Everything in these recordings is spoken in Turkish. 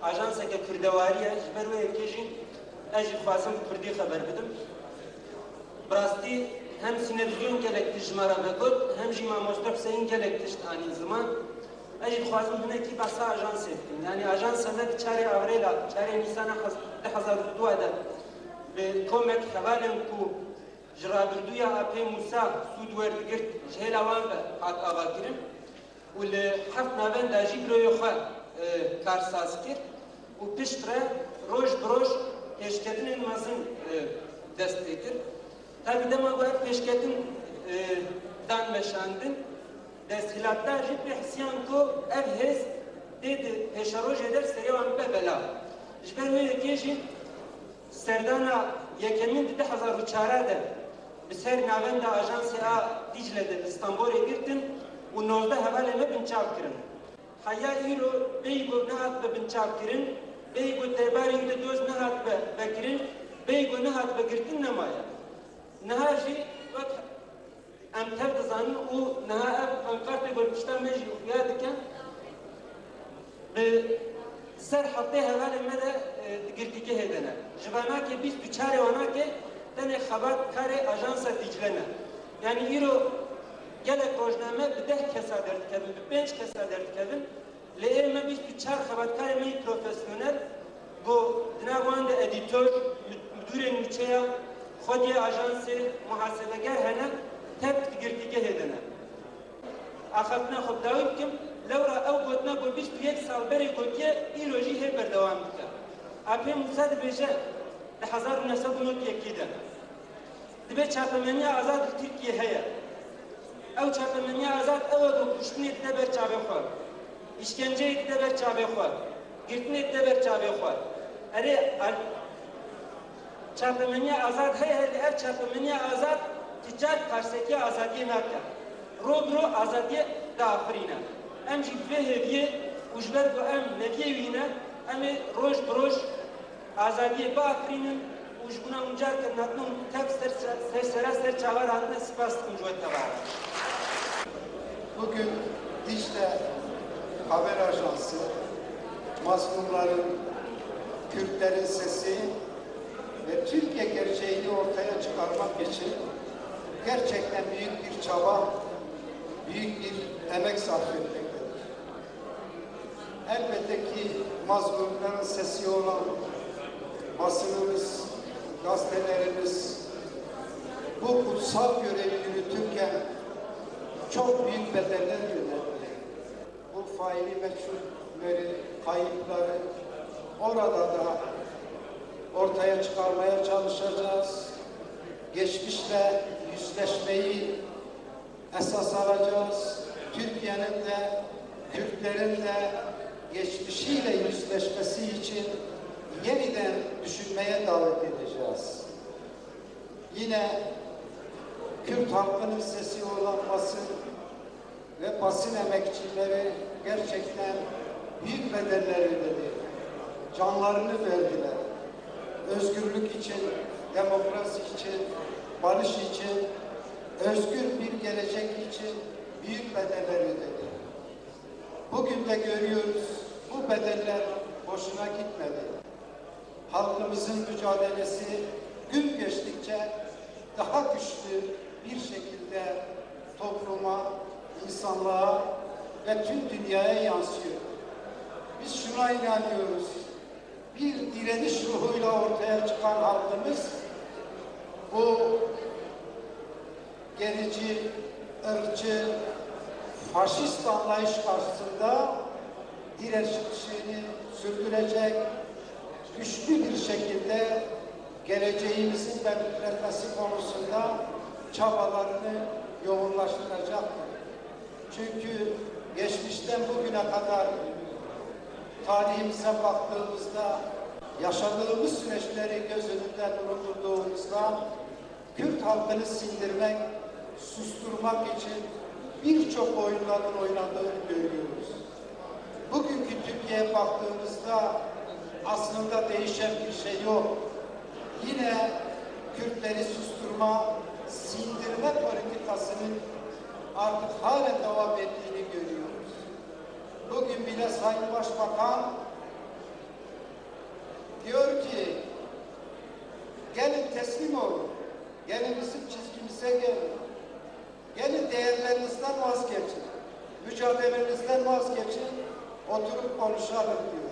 ajansa ke Kurdewariye jber ve ekejin ejid xwazim Kurdî xeber bidim. Brastî hem sinevizyon gelek tijmara vekot hem jî mamoste Hüseyin gelek tişt anî ziman ejid xwazim hinekî besa ajanse bikim. Yani ajansa me di çarê avrêla çarê Nîsana 2002 de bi komek hevalên ku ji rabirduya AP Musa sûd werdigirt ji hêla wan ve hat avakirin û li heft navenda jî giroyê xwe karsaz kir û pişt re roj bi roj pêşketinên mezin dest pê kir. Tabi dema bu ev pêşketin dan meşandin desthilatdar jî pê hisiyan ku ev hêz tê di pêşerojê der serê wan bibe bela. Ji ber wê yekê jî serdana yekemîn di 2004 de bi ser navenda ajansê a Dicle de İstanbulê girtin û 19 hevalê me binçav kirin. Heya îro bêyî got nehat be binçav kirin, bêyî got derbarê de doz nehat be vekirin, bêyî got nehat be girtin nemaye. Niha jî wek em tev dizanin û niha ev pankartê gotpişta me jî xuya dikin bi ser heftê hevalê me de girtîkê hêdene. Ji vanakê 24 wanakê tenê xebatkarê ajansa Dicle ne. Yani îro gelek rojname bi 10 kesa derdikevin, bi 5 kesa derdikevin. Li ê me 24 xebatkarê me profesyonel bu dina wan de edîtör, müdûrên nûçeya, xwediyê ajansê, muhasebeger hene tev girtîkê hêdene. Axaftina xwe dawî bikim lewra ew gotina ku 21 sal berê gotiye îro jî hê berdewam dike. AP Musa dibêje li 1991 de dibe çapemeniya azad li Tirkiye heye. Ew çapemeniya azad ew ku kuştinê dide ber çavê xwe, işkenceyê dide ber çavê xwe, girtinê dide ber çavê xwe. Erê çapemeniya azad heye li ev çapemeniya azad ticar karşıdaki azadiye nake. Rodro azadiye de afirine. Em jî vê hêviyê û ji ber ku em neviyê wîne em ê roj bi roj azadiye biafirînin û ji bûna hûn car kirin hatin û tev sersera ser çavar hatine spas dikim ji we tevara. Bugün Dicle Haber Ajansı mazlumların, Kürtlerin sesi ve Türkiye gerçeğini ortaya çıkarmak için gerçekten büyük bir çaba, büyük bir emek sarf etmektedir. Elbette ki mazlumların sesi olan basınımız, gazetelerimiz bu kutsal görevi yürütürken çok büyük bedeller ödedi. Bu faili meçhulleri, kayıpları orada da ortaya çıkarmaya çalışacağız. Geçmişle yüzleşmeyi esas alacağız. Türkiye'nin de, Kürtlerin de geçmişiyle yüzleşmesi için yeniden düşünmeye davet edeceğiz. Yine Kürt halkının sesi olan basın ve basın emekçileri gerçekten büyük bedeller ödedi. Canlarını verdiler. Özgürlük için, demokrasi için, barış için, özgür bir gelecek için büyük bedeller ödedi. Bugün de görüyoruz, bu bedeller boşuna gitmedi. Halkımızın mücadelesi gün geçtikçe daha güçlü bir şekilde topluma, insanlığa ve tüm dünyaya yansıyor. Biz şuna inanıyoruz, bir direniş ruhuyla ortaya çıkan halkımız bu gerici, ırkçı, faşist anlayış karşısında direnişini sürdürecek, güçlü bir şekilde geleceğimizin belirlenmesi konusunda çabalarını yoğunlaştıracaktır. Çünkü geçmişten bugüne kadar tarihimize baktığımızda, yaşadığımız süreçleri göz önünde bulundurduğumuzda Kürt halkını sindirmek, susturmak için birçok oyunların oynandığını görüyoruz. Bugünkü Türkiye'ye baktığımızda aslında değişen bir şey yok. Yine Kürtleri susturma, sindirme politikasının artık halen devam ettiğini görüyoruz. Bugün bile Sayın Başbakan diyor ki gelin teslim olun. Gelin bizim çizgimize gelin. Gelin değerlerinizden vazgeçin. Mücadelenizden vazgeçin. Oturup konuşalım diyor.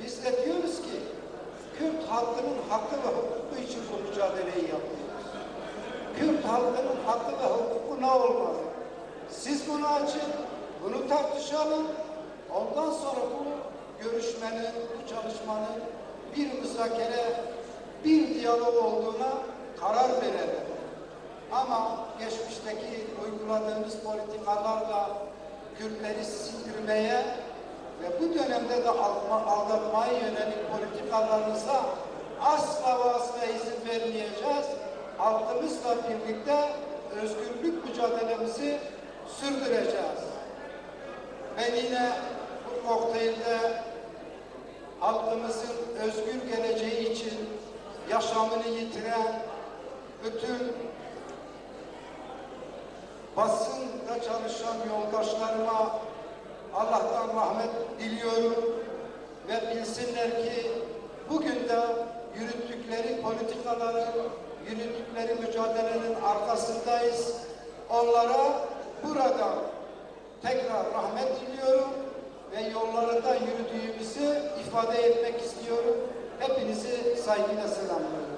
Biz de diyoruz ki Kürt halkının hakkı ve hukuku için bu mücadeleyi yapıyoruz. Kürt halkının hakkı ve hukuku ne olmalı? Siz bunu açın, bunu tartışalım. Ondan sonra bu görüşmenin, bu çalışmanın bir müzakere, bir diyalog olduğuna karar verelim. Ama geçmişteki uyguladığımız politikalarla Kürtleri sindirmeye ve bu dönemde de aldatmaya yönelik politikalarınıza asla ve asla izin vermeyeceğiz. Halkımızla birlikte özgürlük mücadelemizi sürdüreceğiz. Ben yine bu kokteylde halkımızın özgür geleceği için yaşamını yitiren bütün basında çalışan yoldaşlarıma Allah'tan rahmet diliyorum ve bilsinler ki bugün de yürüttükleri politikaların, yürüttükleri mücadelenin arkasındayız. Onlara buradan tekrar rahmet diliyorum ve yollarında yürüdüğümüzü ifade etmek istiyorum. Hepinizi saygıyla selamlıyorum.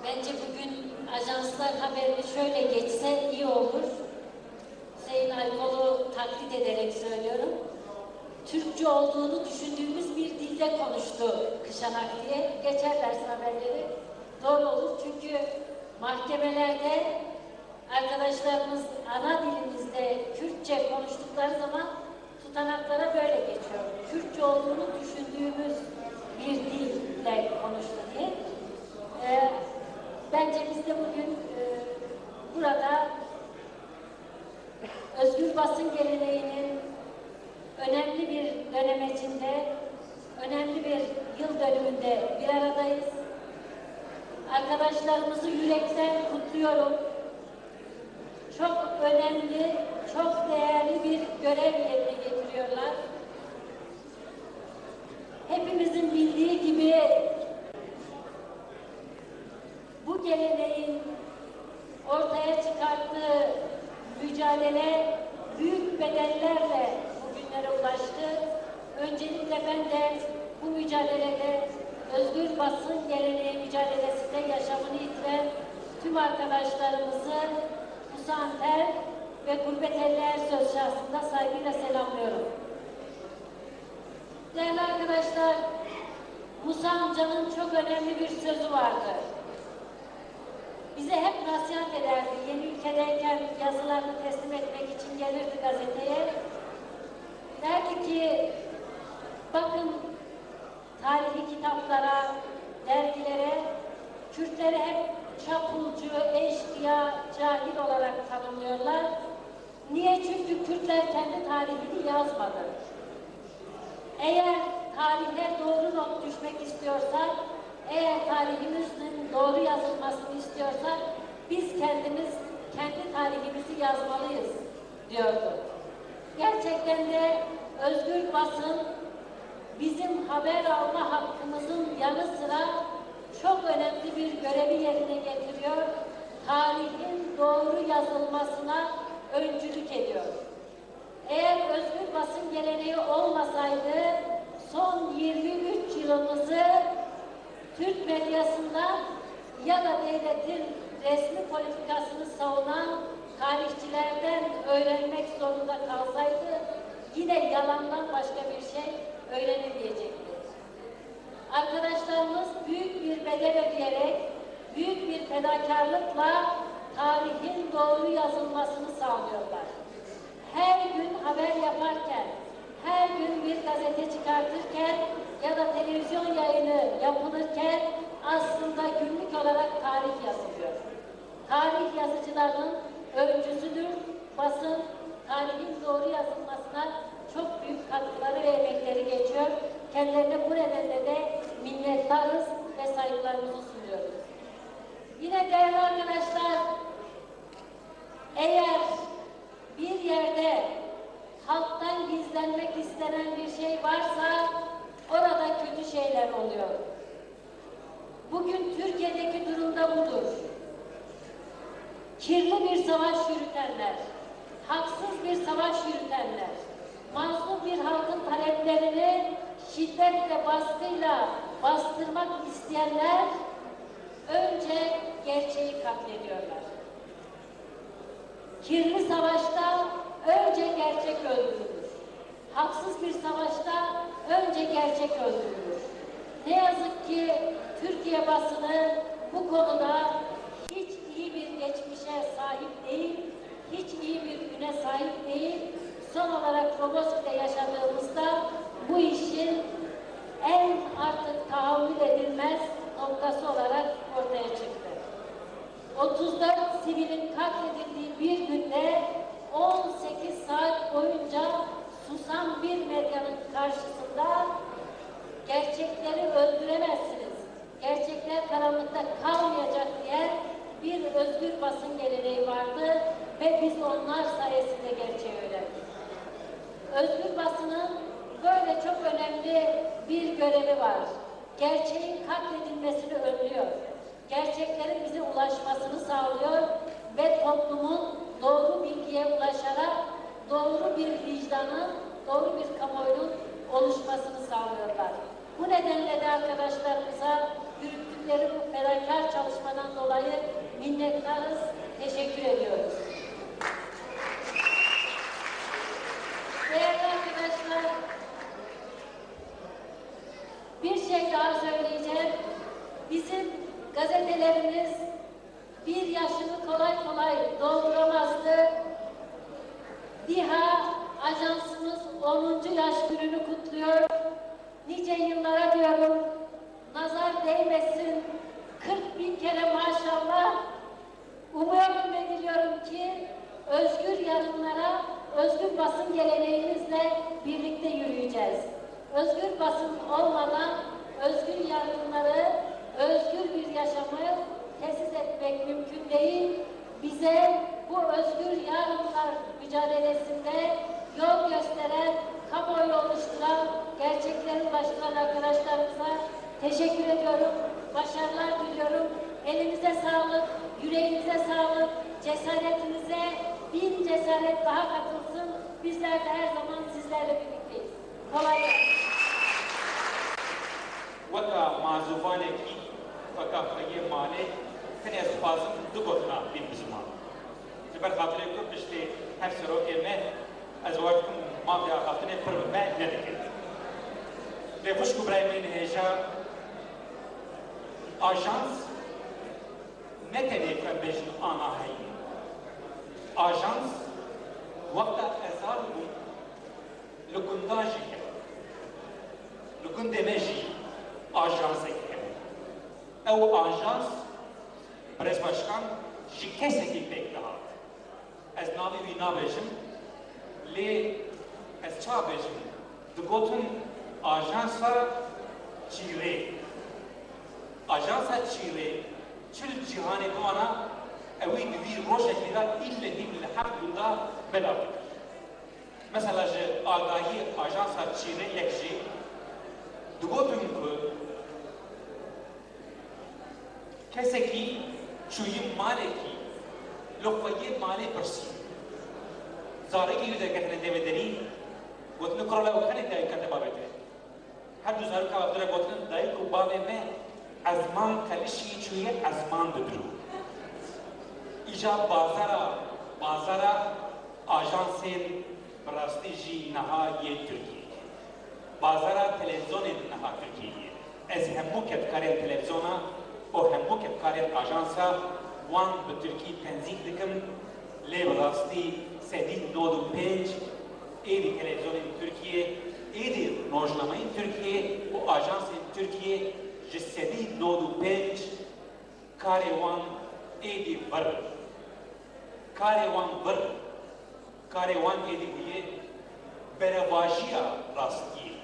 Bence bugün ajanslar haberini şöyle geçse iyi olur. Sayın Alkol'u taklit ederek söylüyorum. Türkçe olduğunu düşündüğümüz bir dilde konuştu Kışanak diye. Geçerlerse haberleri doğru olur. Çünkü mahkemelerde arkadaşlarımız ana dilimizde Kürtçe konuştukları zaman tutanaklara böyle geçiyor. Kürtçe olduğunu düşündüğümüz bir dille konuştu diye. Bence biz de bugün burada özgür basın geleneğinin önemli bir dönemecinde, önemli bir yıl dönümünde bir aradayız. Arkadaşlarımızı yürekten kutluyorum. Çok önemli, çok değerli bir görev yerine getiriyorlar. Hepimizin bildiği gibi bu geleneğin ortaya çıkarttığı mücadele büyük bedellerle bugünlere ulaştı. Öncelikle ben de bu mücadelede özgür basın geleneği mücadelesinde yaşamını yitiren tüm arkadaşlarımızı Musa Anter ve Gurbet Eller söz şahsında saygıyla selamlıyorum. Değerli arkadaşlar, Musa amcanın çok önemli bir sözü vardı. Bize hep nasihat ederdi. Yeni ülkedeyken yazılarını teslim etmek için gelirdi gazeteye. Derdi ki, bakın tarihi kitaplara, dergilere, Kürtleri hep çapulcu, eşkıya, cahil olarak tanımlıyorlar. Niye? Çünkü Kürtler kendi tarihini yazmadı. Eğer tarihe doğru not düşmek istiyorsak, eğer tarihimizin doğru yazılmasını istiyorsak, biz kendimiz kendi tarihimizi yazmalıyız diyordu. Gerçekten de özgür basın bizim haber alma hakkımızın yanı sıra çok önemli bir görevi yerine getiriyor. Tarihin doğru yazılmasına öncülük ediyor. Eğer özgür basın geleneği olmasaydı son 23 yılımızı Türk medyasından ya da devletin resmi politikasını savunan tarihçilerden öğrenmek zorunda kalsaydı yine yalandan başka bir şey öğrenemeyecekti. Arkadaşlarımız büyük bir bedel ödeyerek, büyük bir fedakarlıkla tarihin doğru yazılmasını sağlıyorlar. Her gün haber yaparken, her gün bir gazete çıkartırken ya da televizyon yayını yapılırken aslında günlük olarak tarih yazılıyor. Tarih yazıcılarının öncüsüdür. Basın, tarihin doğru yazılmasına çok büyük katkıları ve emekleri geçiyor. Kendilerine bu nedenle de minnettarız ve saygılarımızı sunuyoruz. Yine değerli arkadaşlar, eğer bir yerde halktan gizlenmek istenen bir şey varsa orada kötü şeyler oluyor. Bugün Türkiye'deki durumda budur. Kirli bir savaş yürütenler, haksız bir savaş yürütenler, mazlum bir halkın taleplerini şiddetle, baskıyla bastırmak isteyenler önce gerçeği katlediyorlar. Kirli savaşta önce gerçek öldürülür. Haksız bir savaşta önce gerçek öldürülür. Ne yazık ki Türkiye basını bu konuda hiç iyi bir geçmişe sahip değil, hiç iyi bir güne sahip değil. Son olarak Roboski'de yaşadığımızda bu işin en artık tahammül edilmez noktası olarak ortaya çıktı. 34 sivilin katledildiği bir günde 18 saat boyunca susan bir medyanın karşısında gerçekleri öldüremezsiniz, gerçekler karanlıkta kalmayacak diye bir özgür basın geleneği vardı ve biz onlar sayesinde gerçeği öğrendik. Özgür basının böyle çok önemli bir görevi var. Gerçeğin katledilmesini önlüyor. Gerçeklerin bize ulaşmasını sağlıyor ve toplumun doğru bilgiye ulaşarak doğru bir vicdanın, doğru bir kamuoyunun oluşmasını sağlıyorlar. Bu nedenle de arkadaşlarımıza yürüttükleri bu fedakar çalışmadan dolayı minnettarız, teşekkür ediyoruz. Değerli arkadaşlar, bir şey daha söyleyeceğim. Bizim gazetelerimiz bir yaşını kolay kolay dolduramazdı. DİHA Ajansımız 10. yaş gününü kutluyor. Nice yıllara diyorum, nazar değmesin, 40.000 kere maşallah. Umuyorum ve diliyorum ki özgür yarınlara, özgür basın geleneğimizle birlikte yürüyeceğiz. Özgür basın olmadan özgür yarınları, özgür bir yaşamı tesis etmek mümkün değil. Bize bu özgür yarınlar mücadelesinde yol gösteren, kamuoyu oluşturan, gerçekleri ulaştıran arkadaşlarımıza teşekkür ediyorum. Başarılar diliyorum. Elinize sağlık, yüreğinize sağlık, cesaretinize 1000 cesaret daha katılsın. Bizler de her zaman sizlerle birlikteyiz. Kolay gelsin. وەکە مازووانێکی بەکافرەیە مالێ کەنێ سوپازم دوو گۆتنا بین بزمان لەبەر خاطرێک دوو پشتێ هەر سەرۆکێ me ez وەکم مافیا خاطرێ پڕ me نەدەکرد لێ خوشک و برای من هێژا ئاژانس نەتەنێ کە بێژن ئانا هەیە ئاژانس وەکتا ئەزار بوو لە گونداژی کرد لە گوندێ مێژی آژانسێک hebe. Ew ajans Birêzbaşkan ji kesekî pêk dihat. Ez navê wî nabêjim, lê ez ça bêjim? Digotin ajansa çîrê. Ajansa çîrê çil cîhanê wana ewî di vî rojekê de îllehî li heft gunda belav dikir. Mesela ji agahî ajansa çîrê yek jî digotin ku kesekî çûyî malekî li xweyê malê pirsî. Zarekî wî derketine devederî gotine kiro lew xenê dayîk kete bavê te. Her du zarok ew dire gotin dayîk û bavê me ezman kelişî çûye ezman bidirû. Îja bazara ajansên bi rastî jî niha yê Tirkiyeyê. Bazara televizyonên niha Tirkiyeyê. Ez hemû ketkarên televizyona û hemû ketkarên ajansa wan bi Tirkî tenzîk dikim lê bi rastî sedî nod û pênc êdî televizyonên Tirkiyê, êdî rojnamayên Tirkiyê û ajansên Tirkiyê ji sedî nod û pênc karê wan êdî vir. Karê wan vir, karê wan êdî bûye berevajiya rastiyê.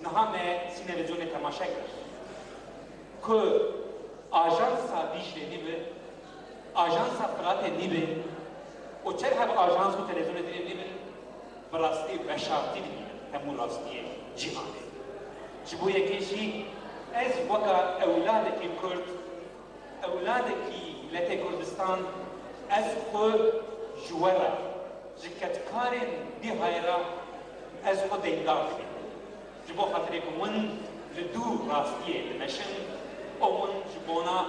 Niha me sînevizyonê temaşe kir ku ajansa Dîşlê nîbe, ajansa Firatê nîbe û çer hev ajans û televizyonê dirê nîbin bi rastî veşartî dinîbin hemû rastiyê cîhanê. جبو یکیشی از وکا اولادکی کرد اولادکی ملت کردستان از خود جوارا جکتکارن دیهایرا از خود دیندار کنید جبو خاطری که من لدو راستیه دمشن او من جبونا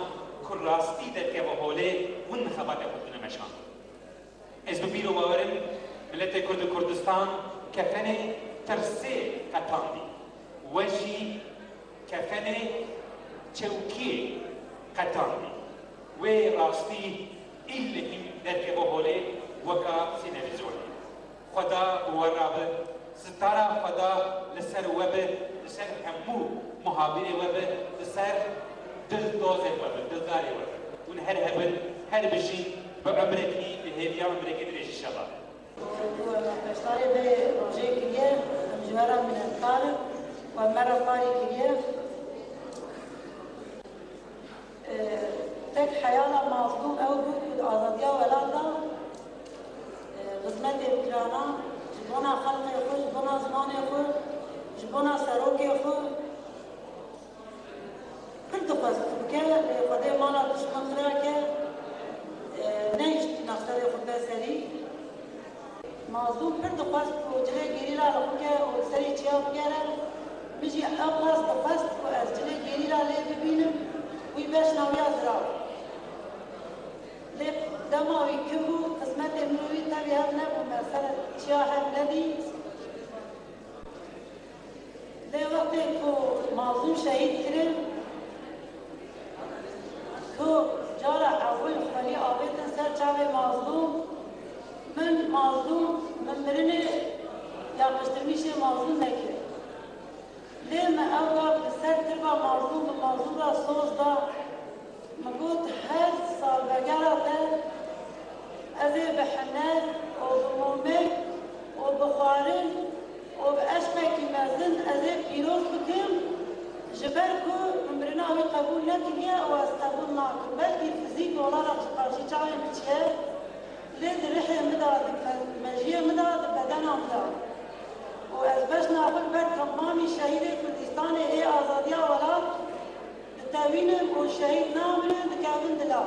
کل راستی در که بحوله من خبات خود دمشن از ببیرو باورم ملت کردستان کفنه ترسه قطاندی وجی کفنه چوکی قطاندی و راستی ایلی در که بحوله وکا سینویزوری خدا ورابه ستاره خدا لسر وبه لسر همو محابره وبه لسر دلدوزه وبه دلداری وبه ون هر هبن هر بشین بعمرکی هدیه عمرکی درش شباب پشتاری به روزه کلیه جوارا من الطالب و مرا قاری کلیه تک حیالا مظلوم او بود آزادیا ولادا خدمت بکرانا جبونا خلق خود جبونا زمان خود جبونا سروک خود كنت قصد که خدای مالا دشمن خرا که نیشت نختار خود سری موضوع فرد قصد وجله گیری را لخو که سری چیا بگیره میجی اب قصد و از جله گیری را لی ببینم وی بش نوی از را لی دماوی که بود قسمت امروی تبی هم نبو مثلا چیا هم ندید لی وقتی که موضوع شهید کرد که جارا اول خالی آبیدن سر چاوی مظلوم من مظلوم من مرنه یا قشتمیشه مظلوم نکرد لما اول بسر تبا مظلوم بمظلوم را سوز دا مگود هر سال بگراته ازی بحنان و بمومک و بخارن و باشمکی مزن ازی پیروز بکم جبر کو مرنه اوی قبول نکریه و از قبول نکن بلکه فیزیک دولار قرشی چاوی بچه لید رحله مداد مجیه مداد بدن مداد و از بس ناخد بر تمامی شهید کردستان ای آزادی ولاد تاوینم و شهید نامنه دکابن دلا